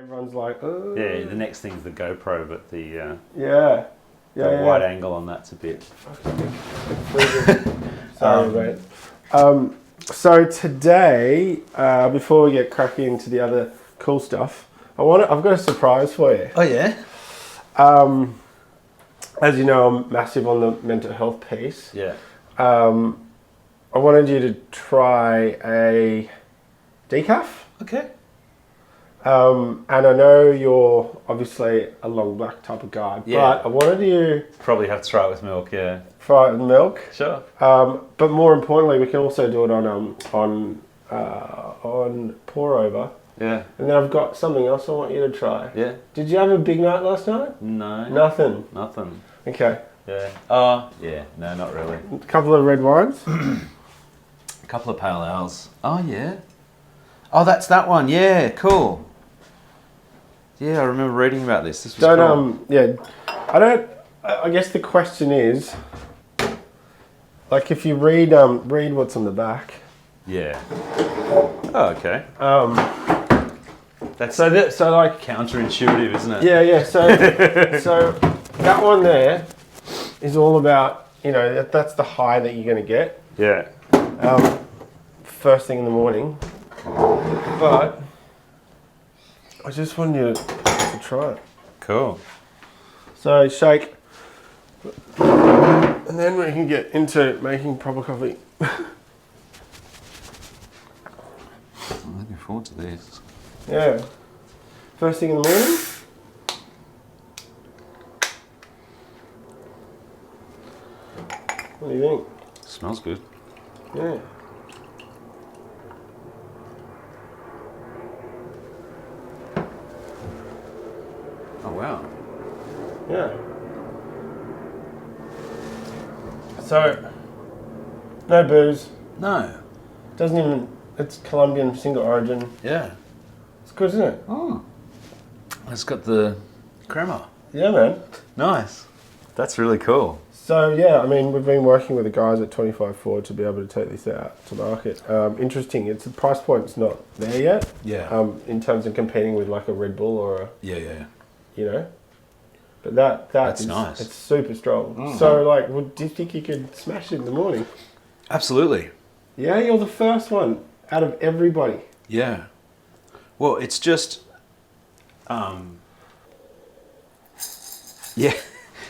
Everyone's like, oh. Yeah, the next thing's the GoPro, but the wide angle on that's a bit. Sorry, mate. So today, before we get cracking into the other cool stuff, I've got a surprise for you. Oh yeah. As you know, I'm massive on the mental health piece. Yeah. I wanted you to try a decaf. Okay. And I know you're obviously a long black type of guy, but I wanted you probably have to try it with milk. Yeah. try it with milk. Sure. But more importantly, we can also do it on pour over. Yeah. And then I've got something else I want you to try. Yeah. Did you have a big night last night? No. Nothing. Nothing. Okay. Yeah. Oh, yeah. No, not really. A couple of red wines. A couple of pale ales. Oh yeah. Oh, that's that one. Yeah. Cool. Yeah, I remember reading about this. This was cool. I guess the question is, like, if you read what's on the back. Yeah. Oh, okay. That's so like counterintuitive, isn't it? Yeah. So that one there is all about, that's the high that you're going to get. Yeah. First thing in the morning. But I just wanted you to try it. Cool. So shake, and then we can get into making proper coffee. I'm looking forward to this. Yeah. First thing in the morning. What do you think? Smells good. Yeah. Oh wow. Yeah. So, no booze. No. Doesn't even. It's Colombian single origin. Yeah. It's good, isn't it? Oh. It's got the crema. Yeah, man. Nice. That's really cool. So yeah, I mean, we've been working with the guys at 25 Forward to be able to take this out to market. Interesting. It's the price point's not there yet. Yeah. In terms of competing with like a Red Bull or a. Yeah. But that's is, nice. It's super strong. Mm-hmm. So like, do you think you could smash it in the morning? Absolutely. Yeah, you're the first one out of everybody. Yeah. Well, it's just, yeah.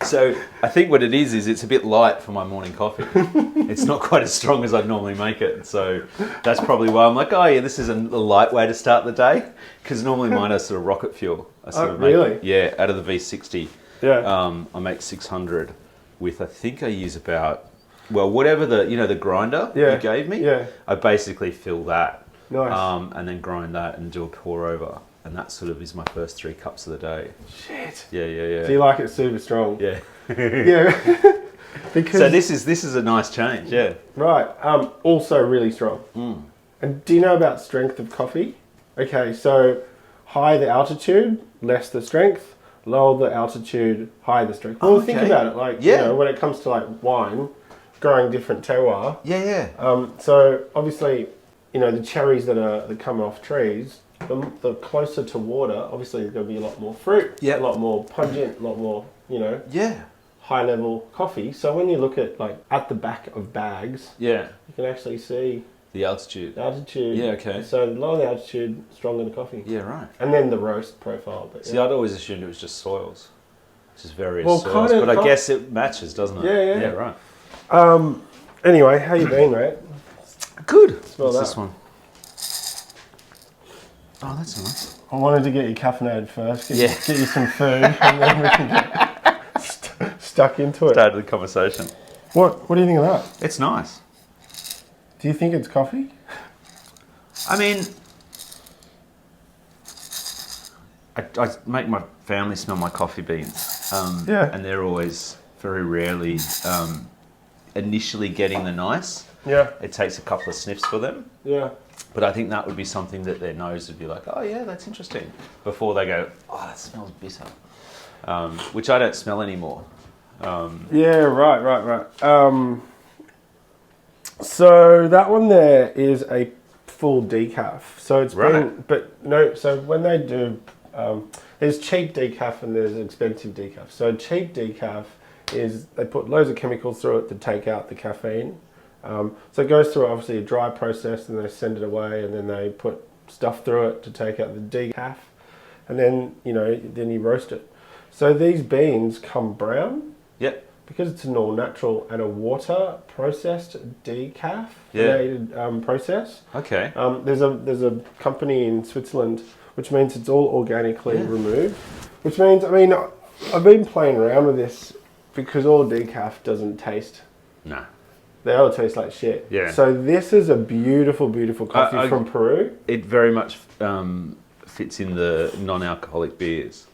So I think what it is it's a bit light for my morning coffee. It's not quite as strong as I'd normally make it. So that's probably why I'm like, oh yeah, this is a light way to start the day. Because normally mine are sort of rocket fuel. I sort of really? Yeah, out of the V60. Yeah. I make 600 with, I think I use about, well, whatever the grinder you gave me. Yeah. I basically fill that. Nice. And then grind that and do a pour over. And that sort of is my first 3 cups of the day. Shit. Yeah. So you like it super strong? Yeah. Yeah. Because so this is a nice change, yeah. Right. Also really strong. Mm. And do you know about strength of coffee? Okay, so high the altitude, less the strength. Lower the altitude, higher the strength. Well, think about it. Like, when it comes to like wine, growing different terroir. Yeah. So obviously, the cherries that come off trees, the closer to water, obviously there's going to be a lot more fruit, a lot more pungent, a lot more, high level coffee. So when you look at like at the back of bags, you can actually see the altitude. Yeah, okay. So lower the altitude, stronger the coffee. Yeah, right. And then the roast profile. But See, I'd always assumed it was just soils. Just various soils. Kinda, but I guess it matches, doesn't it? Yeah. Yeah, right. Anyway, how you been, mate? Good. Smell What's that. this one? Oh, that's nice. I wanted to get you caffeinated first, get you some food, and then we can get stuck into it. Started the conversation. What do you think of that? It's nice. Do you think it's coffee? I mean, I make my family smell my coffee beans. And they're always very rarely initially getting the nice. Yeah. It takes a couple of sniffs for them. Yeah. But I think that would be something that their nose would be like, oh yeah, that's interesting. Before they go, oh, that smells bitter. Which I don't smell anymore. Right. So that one there is a full decaf. So it's been, but no. So when they do There's cheap decaf and there's expensive decaf. So cheap decaf is they put loads of chemicals through it to take out the caffeine. So it goes through obviously a dry process and they send it away and then they put stuff through it to take out the decaf. And then, then you roast it. So these beans come brown. Yep. Because it's an all-natural and a water-processed decaf process. Okay. There's a company in Switzerland, which means it's all organically removed. Which means, I've been playing around with this because all decaf doesn't taste. No. They all taste like shit. Yeah. So this is a beautiful, beautiful coffee from Peru. It very much fits in the non-alcoholic beers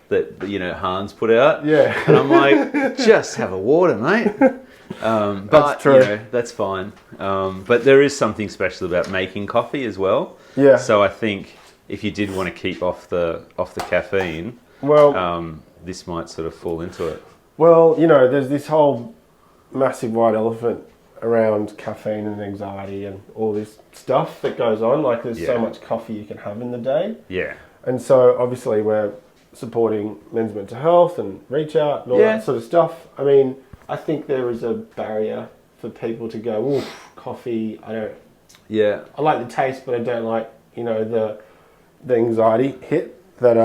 that Hans put out. Yeah. And I'm like, just have a water, mate. But that's true. That's fine. But there is something special about making coffee as well. Yeah. So I think if you did want to keep off the caffeine, this might sort of fall into it. Well, there's this whole massive white elephant around caffeine and anxiety and all this stuff that goes on. Like there's so much coffee you can have in the day. Yeah. And so obviously we're supporting men's mental health and reach out and all that sort of stuff. I think there is a barrier for people to go, oof, coffee, I like the taste, but I don't like, the anxiety hit that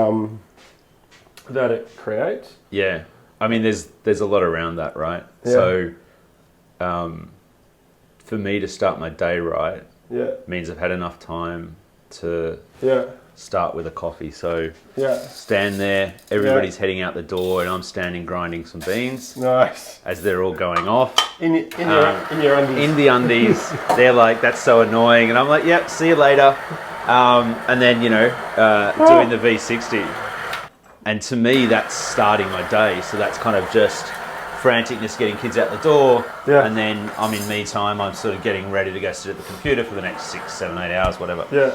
it creates. Yeah. There's a lot around that, right? Yeah. So for me to start my day right means I've had enough time to start with a coffee. So stand there, everybody's heading out the door and I'm standing grinding some beans. Nice. As they're all going off. In your undies. In the undies. They're like, that's so annoying. And I'm like, yep, see you later. And then, doing the V60. And to me, that's starting my day. So that's kind of just franticness, getting kids out the door. Yeah. And then I'm in me time. I'm sort of getting ready to go sit at the computer for the next 6, 7, 8 hours, whatever. Yeah.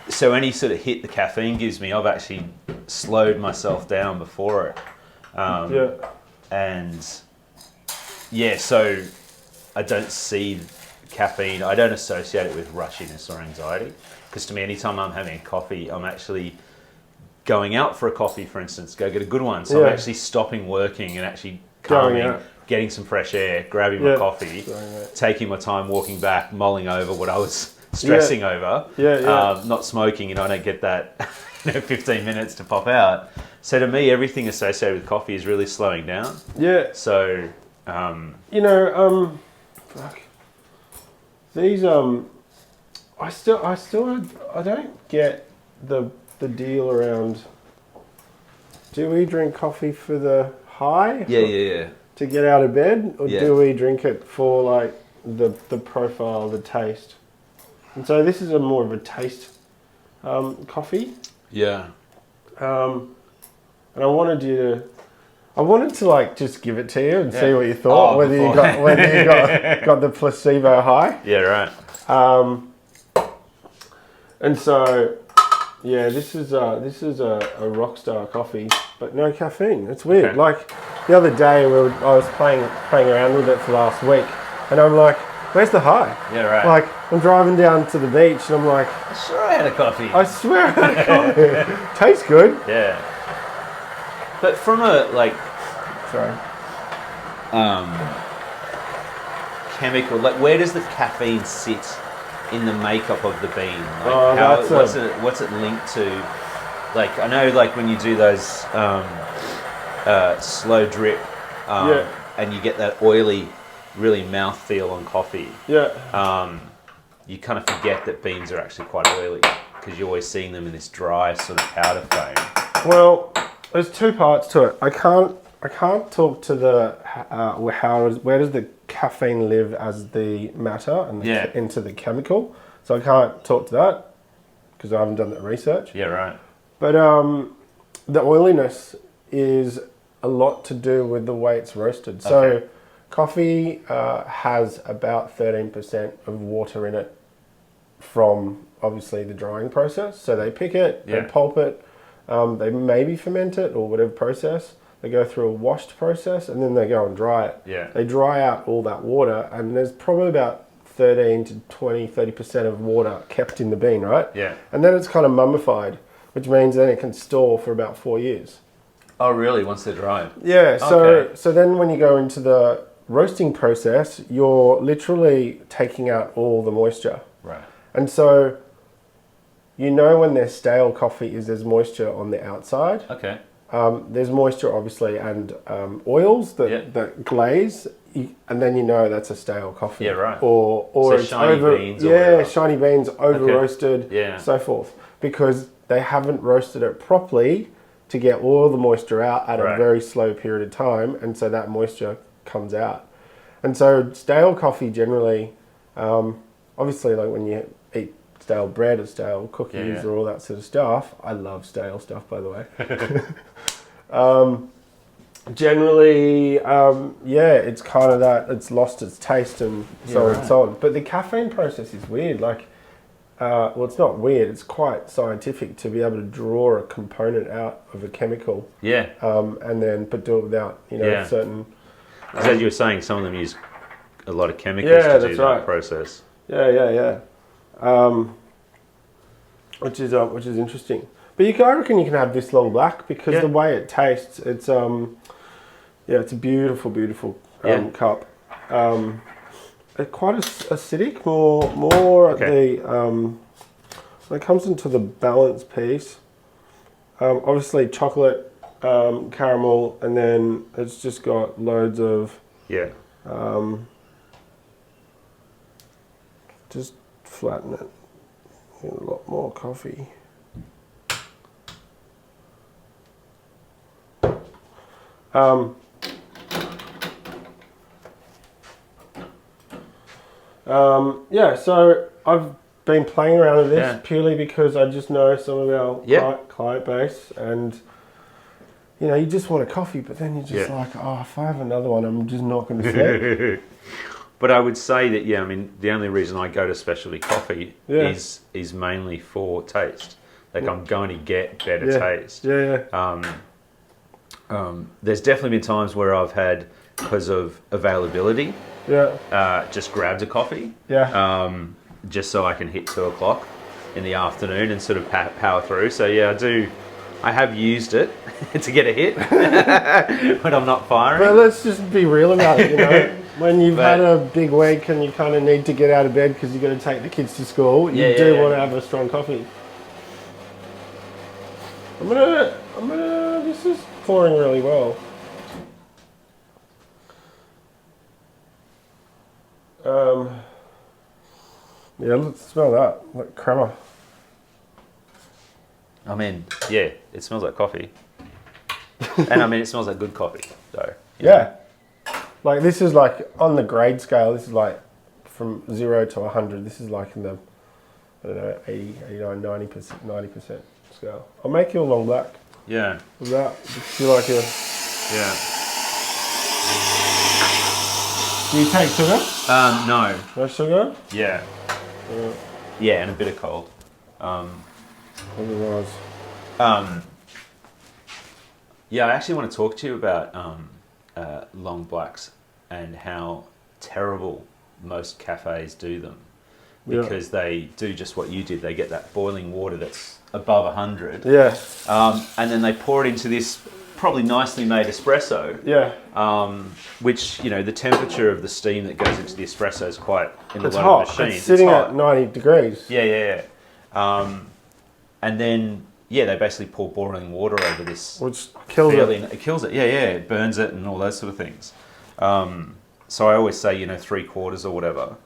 So any sort of hit the caffeine gives me, I've actually slowed myself down before it. And so I don't see caffeine. I don't associate it with rushiness or anxiety. Because to me, anytime I'm having a coffee, I'm actually going out for a coffee, for instance, go get a good one. So I'm actually stopping working and actually coming, getting some fresh air, grabbing my coffee, taking my time walking back, mulling over what I was stressing over, not smoking, I don't get that 15 minutes to pop out. So to me, everything associated with coffee is really slowing down. Yeah. So, these, I don't get the deal around, do we drink coffee for the high? Yeah. To get out of bed? Or do we drink it for like the profile, the taste? And so this is more of a taste coffee. Yeah. And I wanted to like just give it to you and see what you thought, whether you got the placebo high. Yeah, right. And so this is a Rockstar coffee, but no caffeine. It's weird. Okay. Like the other day, I was playing around with it for last week, and I'm like, where's the high? Yeah, right. Like, I'm driving down to the beach and I'm like, I swear I had a coffee. I swear I had a coffee. Tastes good. Yeah. But from a, chemical, where does the caffeine sit in the makeup of the bean? What's it linked to? I know, when you do those slow drip, and you get that oily, really mouthfeel on coffee. Yeah. You kind of forget that beans are actually quite oily because you're always seeing them in this dry sort of powder foam. Well, there's two parts to it. I can't talk to the where does the caffeine live as the matter and into the chemical. So I can't talk to that because I haven't done that research. Yeah, right. But the oiliness is a lot to do with the way it's roasted. So coffee has about 13% of water in it from obviously the drying process. So they pick it, they pulp it, they maybe ferment it or whatever process. They go through a washed process and then they go and dry it. Yeah. They dry out all that water and there's probably about 13 to 20, 30% of water kept in the bean, right? Yeah. And then it's kind of mummified. which means then it can store for about 4 years. Oh, really? Once they're dried? Yeah. So then when you go into the roasting process, you're literally taking out all the moisture. Right. And so you know when there's stale coffee is there's moisture on the outside. Okay. There's moisture, obviously, and oils that glaze, and then you know that's a stale coffee. Yeah, right. Or so it's shiny beans. Shiny beans, over roasted, so forth, because they haven't roasted it properly to get all the moisture out at a very slow period of time, and so that moisture comes out. And so stale coffee generally, obviously, like when you eat stale bread or stale cookies or all that sort of stuff. I love stale stuff, by the way. Generally, it's kind of that, it's lost its taste and so on and so on. But the caffeine process is weird. Like, well, it's not weird, it's quite scientific to be able to draw a component out of a chemical. Yeah. And then, but do it without, certain... As you were saying, some of them use a lot of chemicals to do that process. Yeah. Which is interesting. But I reckon you can have this long black because the way it tastes, it's it's a beautiful cup. It's quite acidic, more at the when it comes into the balance piece. Obviously chocolate, caramel, and then it's just got loads of just flatten it. Get a lot more coffee. So I've been playing around with this purely because I just know some of our client base, and you just want a coffee, but then you're just like, oh, if I have another one, I'm just not going to sleep. But I would say that, the only reason I go to specialty coffee is mainly for taste. Like, I'm going to get better taste. There's definitely been times where I've had, because of availability, just grabbed a coffee, just so I can hit 2 o'clock in the afternoon and sort of power through. So I have used it to get a hit, but I'm not firing. But let's just be real about it, When you've had a big week and you kind of need to get out of bed because you're going to take the kids to school, you do want to have a strong coffee. This is pouring really well. Let's smell that, like crema. I mean, it smells like coffee. And I mean, it smells like good coffee, so. Like, this is like, on the grade scale, this is like from 0 to 100. This is like in the, 80, 89, 90% scale. I'll make you a long black. Yeah. With that, do you like it? Yeah. Do you take sugar? No. No sugar? Yeah. Yeah, and a bit of cold. Otherwise. I actually want to talk to you about long blacks and how terrible most cafes do them, because they do just what you did. They get that boiling water that's above 100, and then they pour it into this probably nicely made espresso, which the temperature of the steam that goes into the espresso is quite in a lot of machines. It's sitting at 90 degrees. And then they basically pour boiling water over this, which kills it. It kills it. It burns it and all those sort of things. So I always say 3/4 or whatever.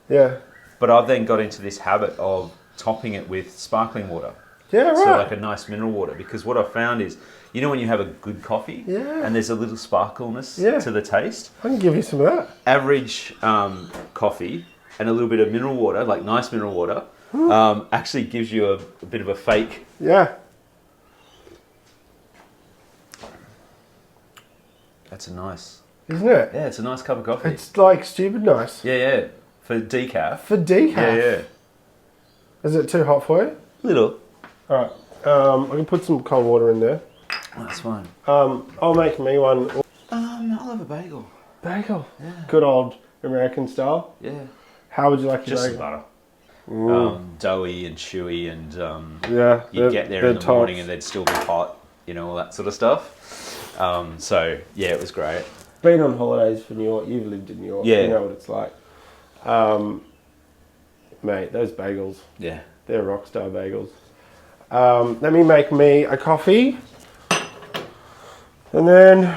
But I've then got into this habit of topping it with sparkling water. So like a nice mineral water, because what I've found is, when you have a good coffee and there's a little sparkleness to the taste. I can give you some of that. Average coffee and a little bit of mineral water, like nice mineral water, actually gives you a bit of a fake. That's a nice. Isn't it? Yeah, it's a nice cup of coffee. It's like stupid nice. For decaf. Yeah. Is it too hot for you? Little. Alright. I can put some cold water in there. That's fine. I'll make me one. I'll have a bagel. Bagel? Yeah. Good old American style? Yeah. How would you like your bagel? Just butter. doughy and chewy, and you'd get there in the morning and they'd still be hot, you know, all that sort of stuff. So yeah, it was great. Been on holidays for New York. You've lived in New York. You know what it's like. Mate, those bagels. Yeah. They're rockstar bagels. Let me make me a coffee. And then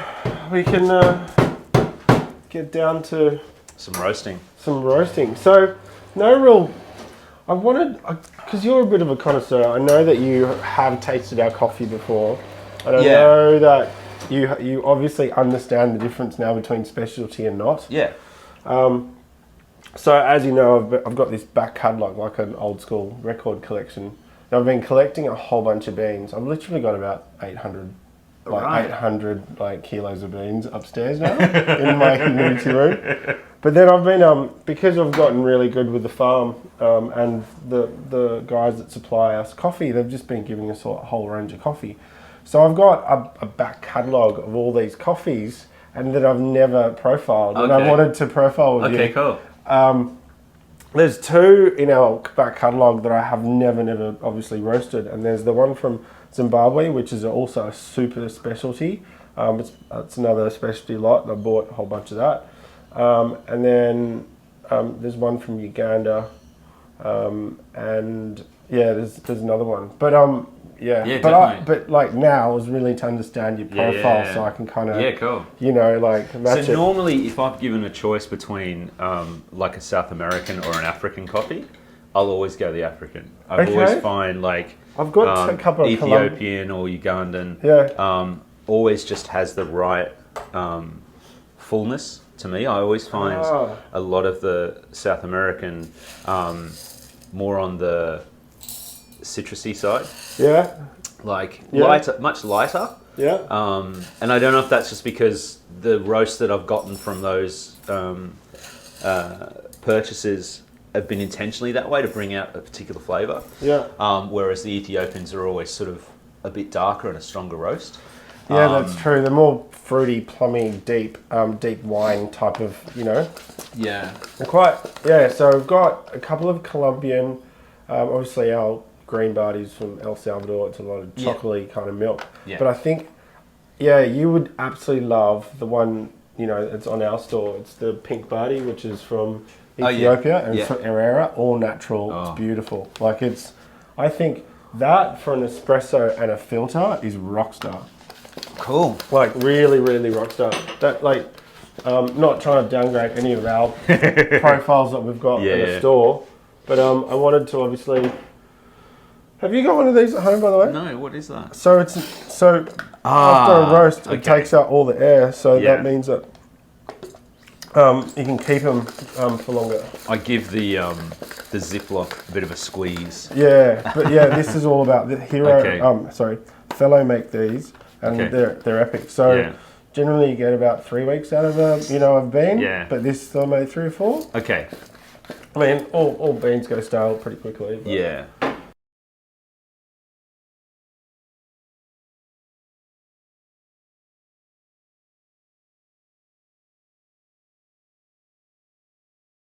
we can get down to... Some roasting. So, no real... I wanted... Because you're a bit of a connoisseur. I know that you have tasted our coffee before. And I know that you obviously understand the difference now between specialty and not. Yeah. So as you know, I've got this back catalogue, like an old school record collection. And I've been collecting a whole bunch of beans. I've literally got about 800 kilos of beans upstairs now in my humidity room. But then I've been, because I've gotten really good with the farm and the guys that supply us coffee, they've just been giving us a whole range of coffee. So I've got a back catalogue of all these coffees and that I've never profiled. Okay. And I wanted to profile with you. Okay, cool. There's two in our back catalogue that I have never obviously roasted, and there's the one from Zimbabwe, which is also a super specialty. It's another specialty lot, and I bought a whole bunch of that. And then there's one from Uganda, and yeah, there's another one. But but like now is really to understand your profile, so I can kind of cool. You know, like match it. So normally, if I've given a choice between like a South American or an African coffee, I'll always go the African. I always find like I've got a couple of Ethiopian or Ugandan. Always just has the right fullness to me. I always find a lot of the South American more on the citrusy side. Yeah. Lighter, much lighter. Yeah. And I don't know if that's just because the roast that I've gotten from those purchases have been intentionally that way to bring out a particular flavour. Yeah. Whereas the Ethiopians are always sort of a bit darker and a stronger roast. Yeah, that's true. They're more fruity, plummy, deep wine type of, you know. Yeah. So we've got a couple of Colombian, obviously our green Bartys from El Salvador. It's a lot of chocolatey kind of milk. Yeah. But I think, you would absolutely love the one, you know, it's on our store. It's the pink Barty, which is from Ethiopia and it's from Herrera, all natural. It's beautiful. I think that for an espresso and a filter is rockstar. Cool. Like really, really rockstar. That not trying to downgrade any of our profiles that we've got in the store, but I wanted to obviously. Have you got one of these at home, by the way? No. What is that? So after a roast, it takes out all the air. So that means that you can keep them for longer. I give the Ziploc a bit of a squeeze. Yeah, but this is all about the Hero. Fellow make these, and they're epic. So generally you get about 3 weeks out of a bean. Yeah. But this still made 3 or 4. Okay. I mean, all beans go stale pretty quickly. But. Yeah.